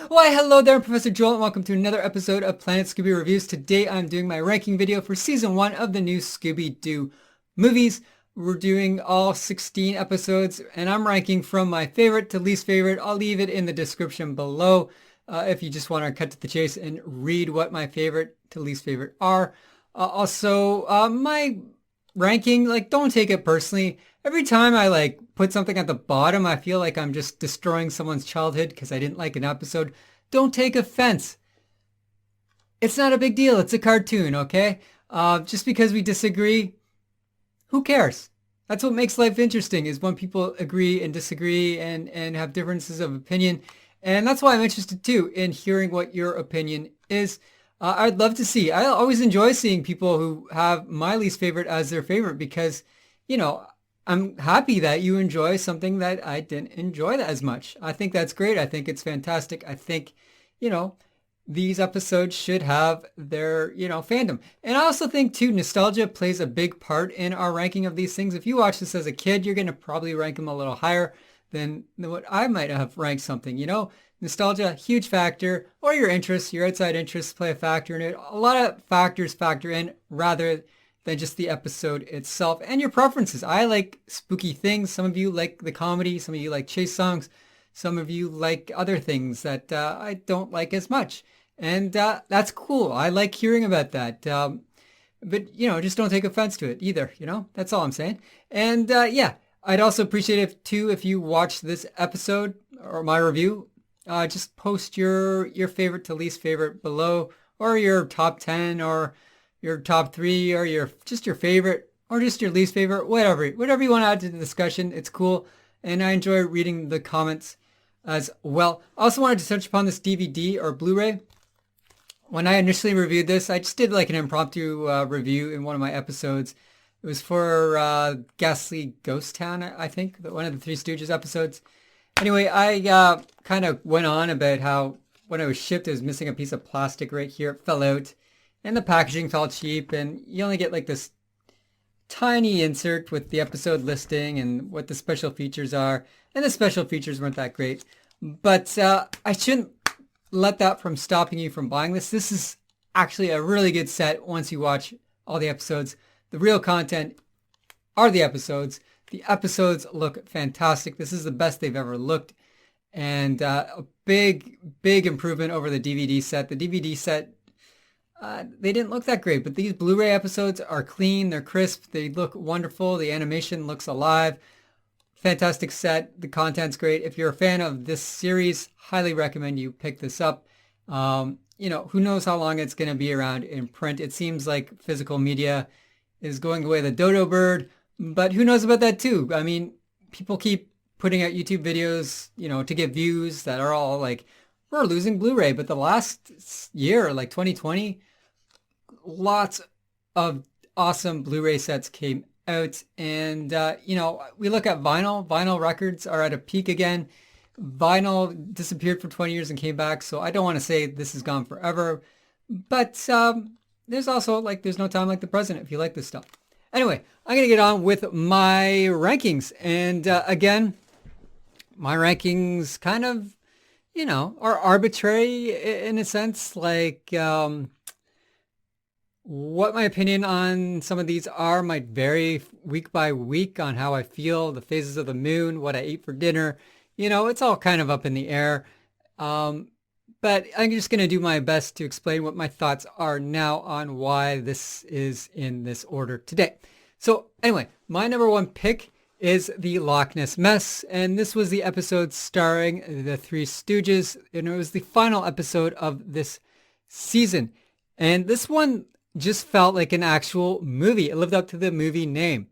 Why, hello there, I'm Professor Joel, and welcome to another episode of Planet Scooby Reviews. Today I'm doing my ranking video for Season 1 of the new Scooby-Doo movies. We're doing all 16 episodes, and I'm ranking from my favorite to least favorite. I'll leave it in the description below if you just want to cut to the chase and read what my favorite to least favorite are. My ranking, don't take it personally. Every time I put something at the bottom, I feel like I'm just destroying someone's childhood because I didn't like an episode. Don't take offense. It's not a big deal. It's a cartoon, okay? Just because we disagree, who cares? That's what makes life interesting, is when people agree and disagree and have differences of opinion. And that's why I'm interested too in hearing what your opinion is. I'd love to see. I always enjoy seeing people who have my least favorite as their favorite because, I'm happy that you enjoy something that I didn't enjoy as much. I think that's great. I think it's fantastic. I think, these episodes should have their, fandom. And I also think too, nostalgia plays a big part in our ranking of these things. If you watch this as a kid, you're going to probably rank them a little higher than what I might have ranked something, Nostalgia, huge factor, or your interests, your outside interests play a factor in it. A lot of factors factor in rather than just the episode itself, and your preferences. I like spooky things. Some of you like the comedy. Some of you like chase songs. Some of you like other things that I don't like as much. And that's cool. I like hearing about that. But, just don't take offense to it either. That's all I'm saying. And yeah, I'd also appreciate it too if you watch this episode or my review. Just post your favorite to least favorite below, or your top 10, or your top 3, or your favorite, or just your least favorite, whatever you want to add to the discussion. It's cool, and I enjoy reading the comments as well. I also wanted to touch upon this DVD or Blu-ray. When I initially reviewed this, I just did like an impromptu review in one of my episodes. It was for Ghastly Ghost Town, I think, one of the Three Stooges episodes. Anyway, I kind of went on about how when it was shipped, it was missing a piece of plastic right here. It fell out, and the packaging felt cheap, and you only get like this tiny insert with the episode listing and what the special features are, and the special features weren't that great. But I shouldn't let that from stopping you from buying this. This is actually a really good set once you watch all the episodes. The real content are the episodes. The episodes look fantastic. This is the best they've ever looked. And a big, big improvement over the DVD set. The DVD set, they didn't look that great, but these Blu-ray episodes are clean. They're crisp. They look wonderful. The animation looks alive. Fantastic set. The content's great. If you're a fan of this series, highly recommend you pick this up. Who knows how long it's going to be around in print. It seems like physical media is going away the dodo bird. But who knows about that too? I mean, people keep putting out YouTube videos, to get views that are all like, we're losing Blu-ray. But the last year, like 2020, lots of awesome Blu-ray sets came out. And, we look at vinyl. Vinyl records are at a peak again. Vinyl disappeared for 20 years and came back. So I don't want to say this is gone forever. But there's also, there's no time like the present if you like this stuff. Anyway, I'm going to get on with my rankings. And again, my rankings kind of, are arbitrary in a sense. What my opinion on some of these are might vary week by week on how I feel, the phases of the moon, what I ate for dinner. It's all kind of up in the air. But I'm just going to do my best to explain what my thoughts are now on why this is in this order today. So anyway, my number one pick is the Lochness Mess. And this was the episode starring the Three Stooges. And it was the final episode of this season. And this one just felt like an actual movie. It lived up to the movie name.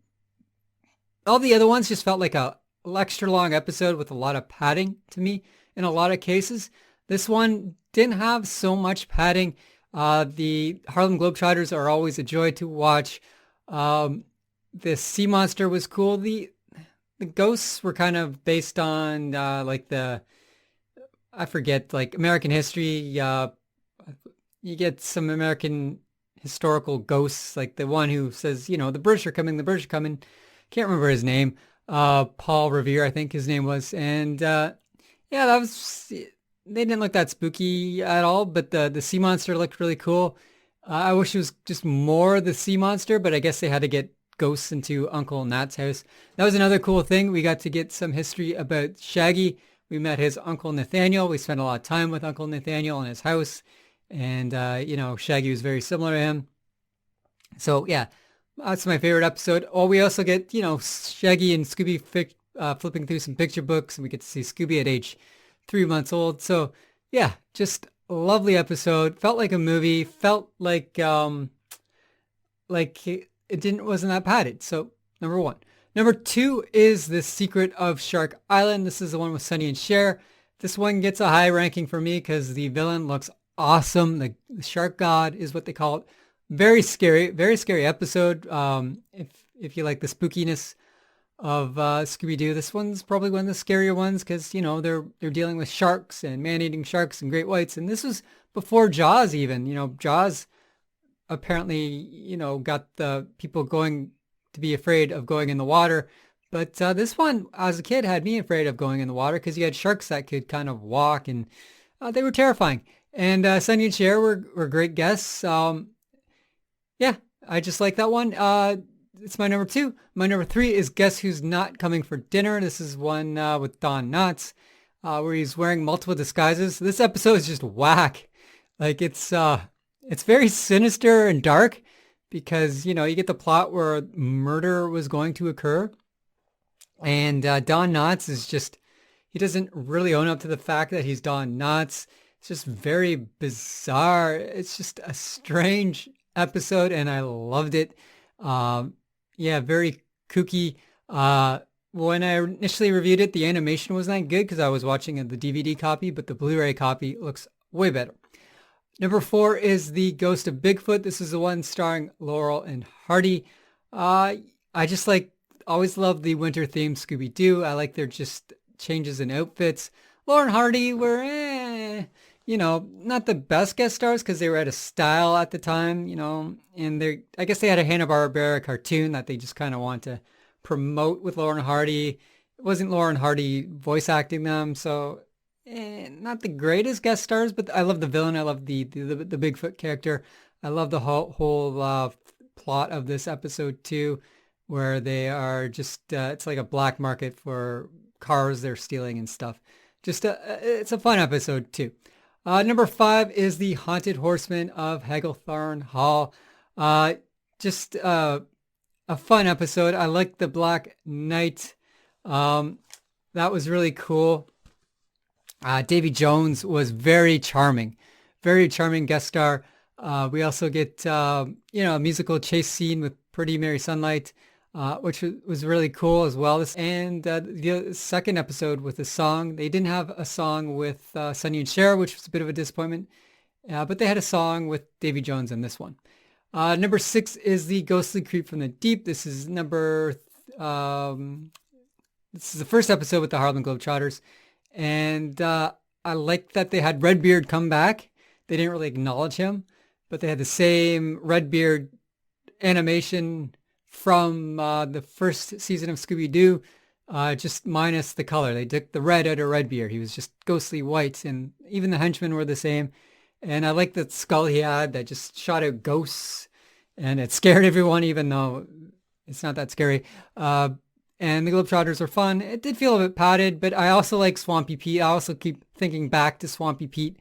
All the other ones just felt like a extra long episode with a lot of padding to me in a lot of cases. This one didn't have so much padding. The Harlem Globetrotters are always a joy to watch. The sea monster was cool. The ghosts were kind of based on I forget, American history. You get some American historical ghosts, like the one who says, the British are coming, the British are coming. Can't remember his name. Paul Revere, I think his name was. And yeah, that was they didn't look that spooky at all, but the sea monster looked really cool. I wish it was just more the sea monster, but I guess they had to get ghosts into Uncle Nat's house. That was another cool thing. We got to get some history about Shaggy. We met his Uncle Nathaniel. We spent a lot of time with Uncle Nathaniel in his house. And, Shaggy was very similar to him. So, yeah, that's my favorite episode. Oh, we also get, Shaggy and Scooby flipping through some picture books, and we get to see Scooby at age 3 months old. So, yeah, just a lovely episode. Felt like a movie. Felt like wasn't that padded. So, number one. Number two is The Secret of Shark Island. This is the one with Sonny and Cher. This one gets a high ranking for me because the villain looks awesome. The shark god is what they call it. Very scary episode. If you like the spookiness of Scooby-Doo, this one's probably one of the scarier ones because they're dealing with sharks and man-eating sharks and great whites. And this was before Jaws even. Jaws apparently got the people going to be afraid of going in the water. But this one, as a kid, had me afraid of going in the water because you had sharks that could kind of walk, and they were terrifying. And Sonny and Cher were great guests. Yeah, I just like that one. It's my number two. My number three is Guess Who's Not Coming for Dinner. This is one with Don Knotts, where he's wearing multiple disguises. This episode is just whack. Like it's very sinister and dark because, you get the plot where murder was going to occur. And Don Knotts is just, he doesn't really own up to the fact that he's Don Knotts. It's just very bizarre. It's just a strange episode, and I loved it. Very kooky. When I initially reviewed it, the animation wasn't that good because I was watching the DVD copy, but the Blu-ray copy looks way better. Number four is The Ghost of Bigfoot. This is the one starring Laurel and Hardy. I just always love the winter theme Scooby-Doo. I like their just changes in outfits. Laurel and Hardy were, not the best guest stars because they were out of style at the time, and I guess they had a Hanna-Barbera cartoon that they just kind of want to promote with Laurel and Hardy. It wasn't Laurel and Hardy voice acting them, so not the greatest guest stars, but I love the villain. I love the Bigfoot character. I love the whole plot of this episode too, where they are just, it's like a black market for cars they're stealing and stuff. Just it's a fun episode too. Number five is The Haunted Horseman of Hagglethorn Hall. Just a fun episode. I like the Black Knight. That was really cool. Davy Jones was very charming guest star. We also get, a musical chase scene with Pretty Mary Sunlight, which was really cool as well. And the second episode with a song. They didn't have a song with Sonny and Cher, which was a bit of a disappointment. But they had a song with Davy Jones in this one. Number six is The Ghostly Creep from the Deep. This is this is the first episode with the Harlem Globetrotters. And I like that they had Redbeard come back. They didn't really acknowledge him, but they had the same Redbeard animation from the first season of Scooby-Doo, just minus the color. They took the red out of Redbeard. He was just ghostly white, and even the henchmen were the same. And I like the skull he had that just shot out ghosts, and it scared everyone, even though it's not that scary. And the Globetrotters are fun. It did feel a bit padded, but I also like Swampy Pete. I also keep thinking back to Swampy Pete.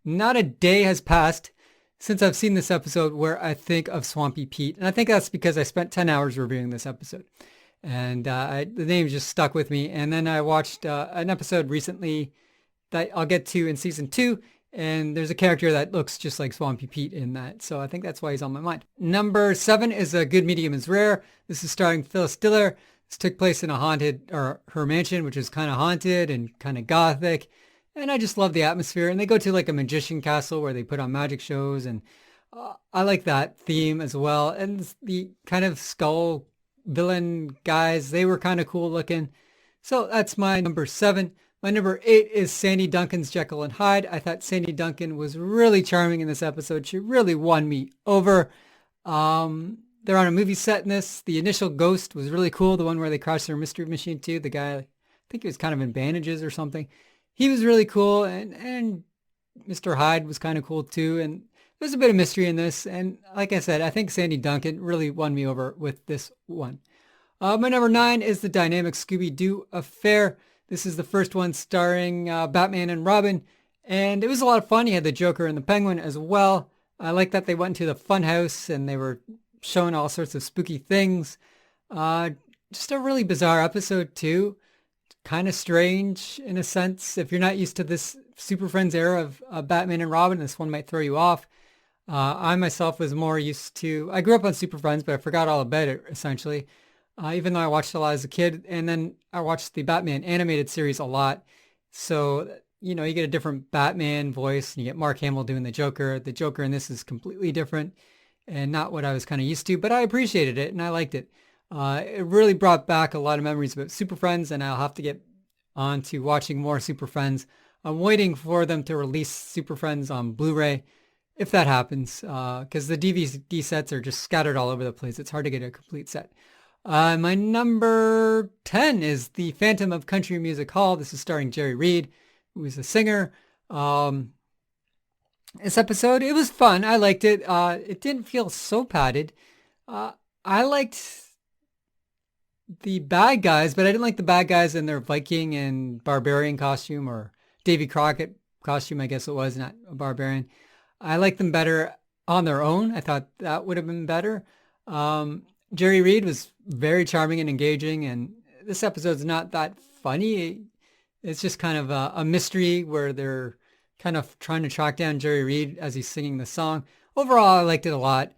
Not a day has passed since I've seen this episode where I think of Swampy Pete. And I think that's because I spent 10 hours reviewing this episode. And the name just stuck with me. And then I watched an episode recently that I'll get to in season 2. And there's a character that looks just like Swampy Pete in that. So I think that's why he's on my mind. Number 7 is A Good Medium is Rare. This is starring Phyllis Diller. This took place in her mansion, which is kind of haunted and kind of gothic. And I just love the atmosphere. And they go to like a magician castle where they put on magic shows. And I like that theme as well. And the kind of skull villain guys, they were kind of cool looking. So that's my number 7. My number 8 is Sandy Duncan's Jekyll and Hyde. I thought Sandy Duncan was really charming in this episode. She really won me over. They're on a movie set in this. The initial ghost was really cool. The one where they crashed their mystery machine too. The guy, I think he was kind of in bandages or something. he was really cool, and Mr. Hyde was kind of cool too. And there's a bit of mystery in this. And like I said, I think Sandy Duncan really won me over with this one. My number 9 is the dynamic Scooby-Doo affair. This is the first one starring Batman and Robin, and it was a lot of fun. You had the Joker and the Penguin as well. I like that they went into the fun house and they were showing all sorts of spooky things. Just a really bizarre episode too. Kind of strange in a sense. If you're not used to this Super Friends era of Batman and Robin, this one might throw you off. I myself was more used to, I grew up on Super Friends, but I forgot all about it essentially. Even though I watched a lot as a kid, and then I watched the Batman animated series a lot. So, you know, you get a different Batman voice, and you get Mark Hamill doing the Joker. The Joker in this is completely different and not what I was kind of used to, but I appreciated it and I liked it. It really brought back a lot of memories about Super Friends, and I'll have to get on to watching more Super Friends. I'm waiting for them to release Super Friends on Blu-ray, if that happens, because the DVD sets are just scattered all over the place. It's hard to get a complete set. My number 10 is The Phantom of Country Music Hall. This is starring Jerry Reed, who is a singer. This episode, it was fun. I liked it. It didn't feel so padded. I liked the bad guys, but I didn't like the bad guys in their Viking and barbarian costume, or Davy Crockett costume, I guess it was, not a barbarian. I liked them better on their own. I thought that would have been better. Jerry Reed was very charming and engaging, and this episode's not that funny. It's just kind of a mystery where they're kind of trying to track down Jerry Reed as he's singing the song. Overall, I liked it a lot.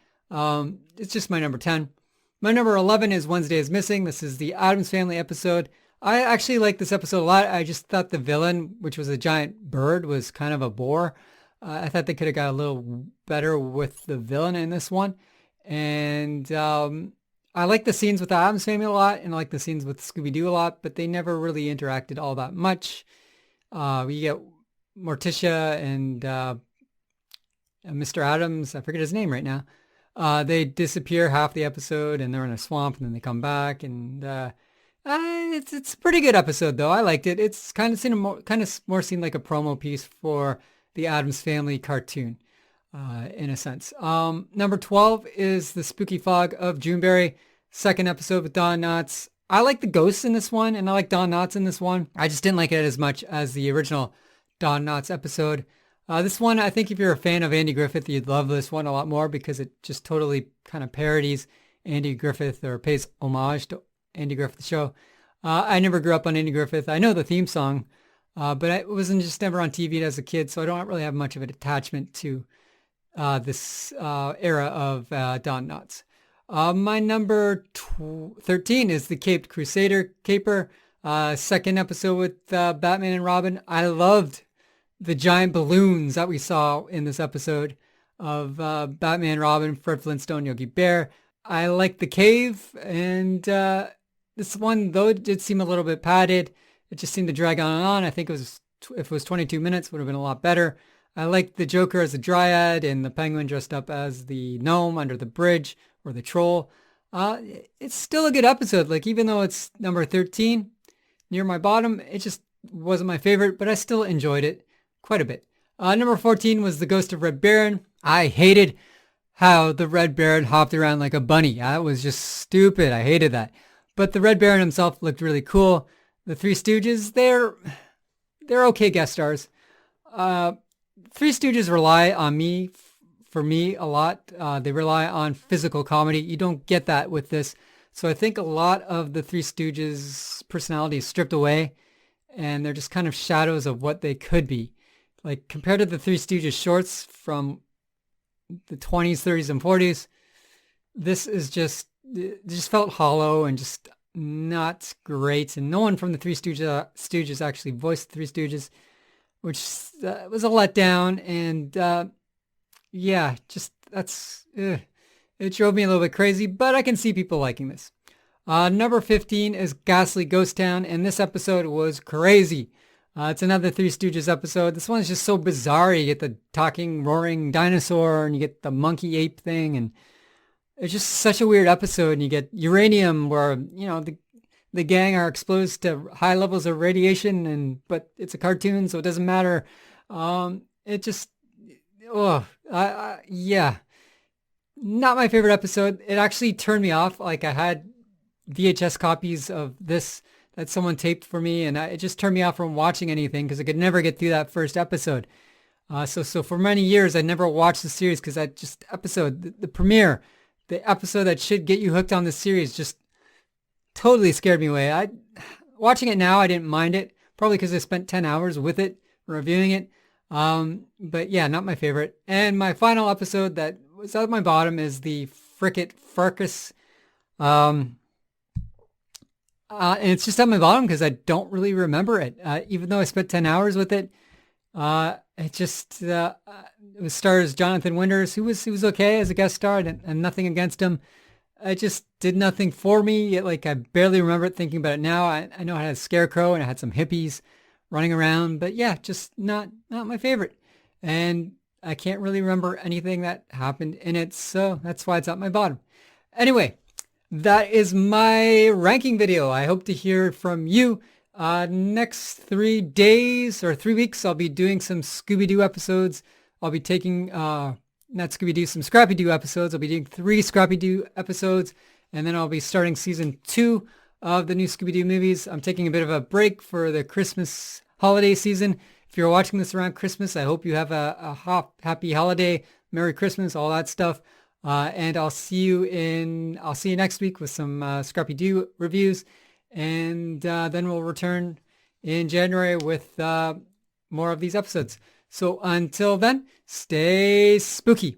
It's just my number 10. My number 11 is Wednesday is Missing. This is the Addams Family episode. I actually like this episode a lot. I just thought the villain, which was a giant bird, was kind of a bore. I thought they could have got a little better with the villain in this one. And I like the scenes with the Addams Family a lot, and I like the scenes with Scooby-Doo a lot, but they never really interacted all that much. We get Morticia and Mr. Addams, I forget his name right now. They disappear half the episode, and they're in a swamp, and then they come back, and it's a pretty good episode though. I liked it. It's kind of more seemed like a promo piece for the Addams Family cartoon, in a sense. Number 12 is the Spooky Fog of Juneberry, second episode with Don Knotts. I like the ghosts in this one, and I like Don Knotts in this one. I just didn't like it as much as the original Don Knotts episode. This one, I think if you're a fan of Andy Griffith, you'd love this one a lot more because it just totally kind of parodies Andy Griffith, or pays homage to Andy Griffith show. I never grew up on Andy Griffith. I know the theme song, but I wasn't just never on TV as a kid, so I don't really have much of an attachment to this era of Don Knotts. My number 13 is the Caped Crusader caper, second episode with Batman and Robin. I loved the giant balloons that we saw in this episode of Batman, Robin, Fred Flintstone, Yogi Bear. I liked the cave, and this one, though it did seem a little bit padded, it just seemed to drag on and on. I think if it was 22 minutes, would have been a lot better. I liked the Joker as a dryad and the Penguin dressed up as the gnome under the bridge, or the troll. It's still a good episode. Like, even though it's number 13, near my bottom, it just wasn't my favorite, but I still enjoyed it quite a bit. Number 14 was the Ghost of Red Baron. I hated how the Red Baron hopped around like a bunny. That was just stupid. I hated that. But the Red Baron himself looked really cool. The Three Stooges, they're okay guest stars. Three Stooges rely on for me a lot. They rely on physical comedy. You don't get that with this. So I think a lot of the Three Stooges' personality is stripped away, and they're just kind of shadows of what they could be. Like, compared to the Three Stooges shorts from the 20s, 30s, and 40s, this is just, it just felt hollow and just not great. And no one from the Three Stooges actually voiced the Three Stooges, which was a letdown. And yeah, just it drove me a little bit crazy, but I can see people liking this. Number 15 is Ghastly Ghost Town, and this episode was crazy. It's another Three Stooges episode. This one is just so bizarre. You get the talking, roaring dinosaur, and you get the monkey ape thing, and it's just such a weird episode. And you get uranium, where, you know, the gang are exposed to high levels of radiation, but it's a cartoon, so it doesn't matter. It just, oh, yeah, not my favorite episode. It actually turned me off. Like I had VHS copies of this that someone taped for me, and it just turned me off from watching anything because I could never get through that first episode. So for many years, I never watched the series because that just episode, the premiere, the episode that should get you hooked on the series, just totally scared me away. Watching it now, I didn't mind it, probably because I spent 10 hours with it, reviewing it. But yeah, not my favorite. And my final episode that was at my bottom is the Frickert Fracas. And it's just at my bottom because I don't really remember it. Even though I spent 10 hours with it, it stars Jonathan Winters, who was okay as a guest star, and nothing against him. It just did nothing for me. Like I barely remember it thinking about it now. I know I had a scarecrow and I had some hippies running around, but yeah, just not my favorite. And I can't really remember anything that happened in it, so that's why it's at my bottom. Anyway, that is my ranking video. I hope to hear from you. Next 3 days or 3 weeks, I'll be doing some Scooby-Doo episodes. I'll be taking, not Scooby-Doo, some Scrappy-Doo episodes. I'll be doing 3 Scrappy-Doo episodes, and then I'll be starting season 2 of the new Scooby-Doo movies. I'm taking a bit of a break for the Christmas holiday season. If you're watching this around Christmas, I hope you have a happy holiday, Merry Christmas, all that stuff. And I'll see you next week with some Scrappy-Doo reviews. And then we'll return in January with more of these episodes. So until then, stay spooky.